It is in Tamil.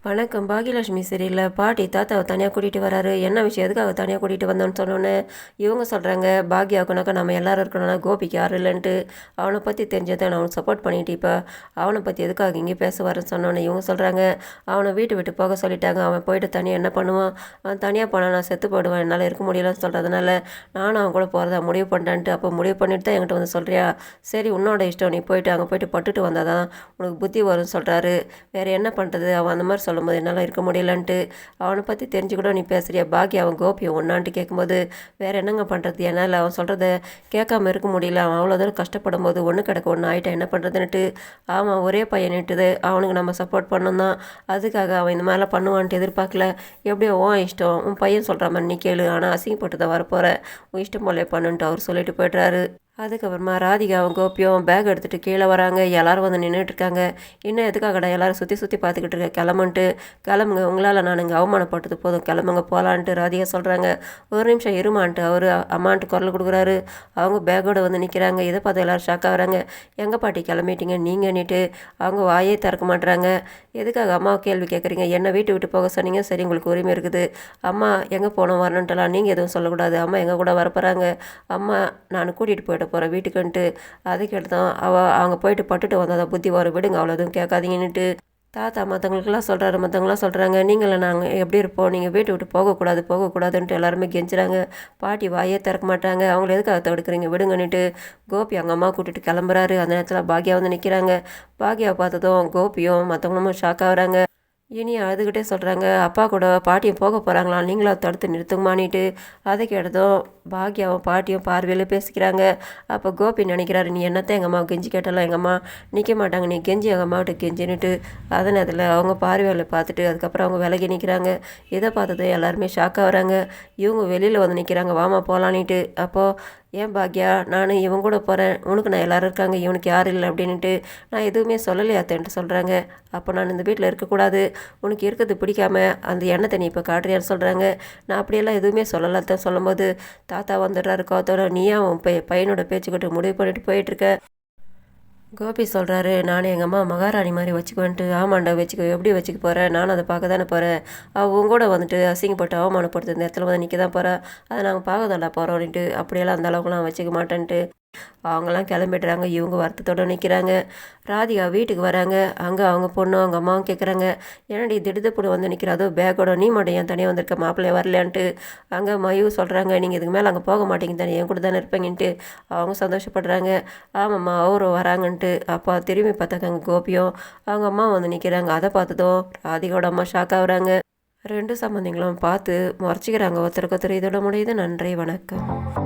வணக்கம். பாகியலட்சுமி சரியில்ல. பாட்டி தாத்தாவை தனியாக கூட்டிகிட்டு வராரு. என்ன விஷயம், எதுக்காக தனியாக கூட்டிகிட்டு வந்தோன்னு சொன்னோன்னே இவங்க சொல்கிறாங்க, பாக்யாவுக்குனாக்கா நம்ம எல்லோரும் இருக்கணும்னா கோபிக்கு யாரும் இல்லைன்ட்டு அவனை பற்றி தெரிஞ்சதை நான் அவனுக்கு சப்போர்ட் பண்ணிட்டு இப்போ அவனை பற்றி எதுக்காக இங்கே பேச வரேன்னு சொன்னோன்னே இவங்க சொல்கிறாங்க, அவனை வீட்டை விட்டு போக சொல்லிட்டாங்க. அவன் போயிட்டு தனியாக என்ன பண்ணுவான், அவன் தனியாக போனால் நான் செத்து போயிடுவேன், என்னால் இருக்க முடியலன்னு சொல்கிறதுனால நானும் அவன் கூட போகிறதா முடிவு பண்ணிட்டேன்ட்டு. அப்போ முடிவு பண்ணிட்டு தான் என்கிட்ட வந்து சொல்கிறியா, சரி உன்னோட இஷ்டம், நீ போயிட்டு அங்கே போயிட்டு பட்டுட்டு வந்தால் தான் உனக்கு புத்தி வரும்னு சொல்கிறாரு. வேறு என்ன பண்ணுறது, அவன் அந்த மாதிரி சொல்லும்போது என்னால் இருக்க முடியலன்ட்டு அவனை பற்றி தெரிஞ்சு கூட நீ பேசுகிறியா, பாக்கி அவன் கோபியும் ஒன்றான்ட்டு கேட்கும்போது வேறு என்னங்க பண்ணுறது, என்னால் அவன் சொல்கிறத கேட்காம இருக்க முடியல. அவன் அவ்வளோ தூரம் கஷ்டப்படும் போது ஒன்று கிடக்க ஒன்று ஆகிட்டான், என்ன பண்ணுறதுன்னுட்டு அவன் ஒரே பையனிட்டுது, அவனுக்கு நம்ம சப்போர்ட் பண்ணணும் தான். அதுக்காக அவன் இந்த மாதிரிலாம் பண்ணுவான்ட்டு எதிர்பார்க்கல. எப்படியோ உன் இஷ்டம், உன் பையன் சொல்கிற மாதிரி நீ கேளு, ஆனால் அசிங்கப்பட்டு தான் வரப்போகிற, உன் இஷ்டம் போலே பண்ணுன்ட்டு அவர் சொல்லிட்டு போய்ட்றாரு. அதுக்கப்புறமா ராதிகாவும் கோபியும் பேக் எடுத்துகிட்டு கீழே வராங்க. எல்லோரும் வந்து நின்றுட்டுருக்காங்க. இன்னும் எதுக்காகடா எல்லோரும் சுற்றி சுற்றி பார்த்துக்கிட்டு இருக்க, கிளம்புங்க, உங்களால் நான் இங்கே அவமானப்பட்டது போதும், கிளம்புங்க போகலான்ட்டு ராதிகா சொல்கிறாங்க. ஒரு நிமிஷம் இருமான்ட்டு அவர் அம்மான்ட்டு குரல் கொடுக்குறாரு. அவங்க பேக்கோடு வந்து நிற்கிறாங்க. இதை பார்த்து எல்லோரும் ஷாக் ஆகுறாங்க. எங்கள் பாட்டி கிளம்பிட்டீங்க நீங்கன்னுட்டு அவங்க வாயே திறக்க மாட்டுறாங்க. எதுக்காக அம்மாவை கேள்வி கேட்குறீங்க, என்னை வீட்டு விட்டு போக சொன்னீங்க, சரி உங்களுக்கு உரிமை இருக்குது, அம்மா எங்கே போகணும் வரணுன்ட்டுலாம் நீங்கள் எதுவும் சொல்லக்கூடாது, அம்மா எங்கள் கூட வரப்போகிறாங்க, அம்மா நான் கூட்டிகிட்டு போயிட்டு போகிற வீட்டுக்குன்ட்டு. அதுக்கு எடுத்தோம் அவங்க போயிட்டு பட்டுட்டு வந்ததை புத்தி வரும், விடுங்க அவ்வளோ எதுவும் கேட்காதீங்கன்னுட்டு தாத்தா மற்றவங்களுக்கெல்லாம் சொல்கிறாரு. மற்றவங்களாம் சொல்கிறாங்க, நீங்களே நாங்கள் எப்படி இருப்போம், நீங்கள் வீட்டை விட்டு போகக்கூடாதுன்ட்டு எல்லாருமே கெஞ்சுறாங்க. பாட்டி வாயே திறக்க மாட்டாங்க. அவங்கள எதுக்காக தடுக்கிறீங்க, விடுங்கன்னுட்டு கோபி அவங்க அம்மா கூட்டிகிட்டு கிளம்புறாரு. அந்த நேரத்தில் பாக்யா வந்து நிற்கிறாங்க. பாக்யாவை பார்த்ததும் கோபியும் மற்றவங்களும் ஷாக் ஆகுறாங்க. இனி அழுதுகிட்டே சொல்கிறாங்க, அப்பா கூட பாட்டியும் போக போகிறாங்களா, நீங்களா தடுத்து நிறுத்துங்கமானிட்டு. அதை கேட்டதும் பாக்யாவும் பாட்டியும் பார்வையில் பேசிக்கிறாங்க. அப்போ கோபி நினைக்கிறாரு, நீ என்னத்தான் எங்கள் அம்மாவை கெஞ்சி கேட்டாலும் எங்கள் அம்மா நிற்க மாட்டாங்க, நீ கெஞ்சி எங்கள் அம்மாவிட்ட கெஞ்சின்னுட்டு அதன் அதில் அவங்க பார்வையில் பார்த்துட்டு அதுக்கப்புறம் அவங்க விலகி நிற்கிறாங்க. இதை பார்த்தது எல்லாருமே ஷாக்காக வராங்க. இவங்க வெளியில் வந்து நிற்கிறாங்க, வாமா போகலான்ட்டு. அப்போது ஏன் பாக்யா, நான் இவன் கூட போகிறேன், உனக்கு நான் எல்லோரும் இருக்காங்க, இவனுக்கு யாரும் இல்லை அப்படின்ட்டு நான் எதுவுமே சொல்லலையாத்தேன்ட்டு சொல்கிறாங்க. அப்போ நான் இந்த வீட்டில் இருக்கக்கூடாது, உனக்கு இருக்கிறது பிடிக்காம அந்த எண்ணத்தை நீ இப்போ காட்டுறியான்னு சொல்கிறாங்க. நான் அப்படியெல்லாம் எதுவுமே சொல்லலாத்தான் சொல்லும்போது தாத்தா வந்துடுறாரு. கோத்தோட நீயா உன் பையனோட பேச்சுக்கிட்டு முடிவு பண்ணிட்டு போயிட்டுருக்க. கோபி சொல்கிறாரு, நானும் எங்கள் அம்மா மகாராணி மாதிரி வச்சுக்குவேன்ட்டு. ஆமாண்டா வச்சுக்கோ, எப்படி வச்சுக்க போகிறேன், நானும் அதை பார்க்க தானே போகிறேன், அவங்க கூட வந்துட்டு அசிங்கப்பட்டு அவமானப்படுத்து இந்த இடத்துல வந்து நிற்க தான் போகிறேன், அதை நாங்கள் பார்க்க தாண்டா போகிறோன்ட்டு. அப்படியெல்லாம் அந்த அளவுக்குலாம் வச்சுக்க மாட்டேன்ட்டு அவங்களாம் கிளம்பிடுறாங்க. இவங்க வருத்தத்தோடு நிற்கிறாங்க. ராதிகா வீட்டுக்கு வராங்க. அங்கே அவங்க பொண்ணு அவங்க அம்மாவும் கேட்குறாங்க, ஏன்னாடி திடுதப்புடு வந்து நிற்கிறதோ பேக்கோட, நீ மட்டும் ஏன் தனியாக வந்திருக்க, மாப்பிள்ளைய வரலையான்ட்டு. அங்கே மயூ சொல்கிறாங்க, நீங்கள் இதுக்கு மேலே அங்கே போக மாட்டீங்க தானே, என் கூட தானே இருப்பீங்கன்ட்டு. அவங்க சந்தோஷப்படுறாங்க. ஆமாம்மா அவரும் வராங்கன்ட்டு. அப்போ திரும்பி பார்த்தாங்க அங்கே கோபியும் அவங்க அம்மா வந்து நிற்கிறாங்க. அதை பார்த்ததும் ராதிகாவோட அம்மா ஷாக் ஆகுறாங்க. ரெண்டு சம்பந்திங்களும் பார்த்து முறைச்சிக்கிறாங்க ஒருத்தருக்கு ஒருத்தர். இதோட முடியுது. நன்றி, வணக்கம்.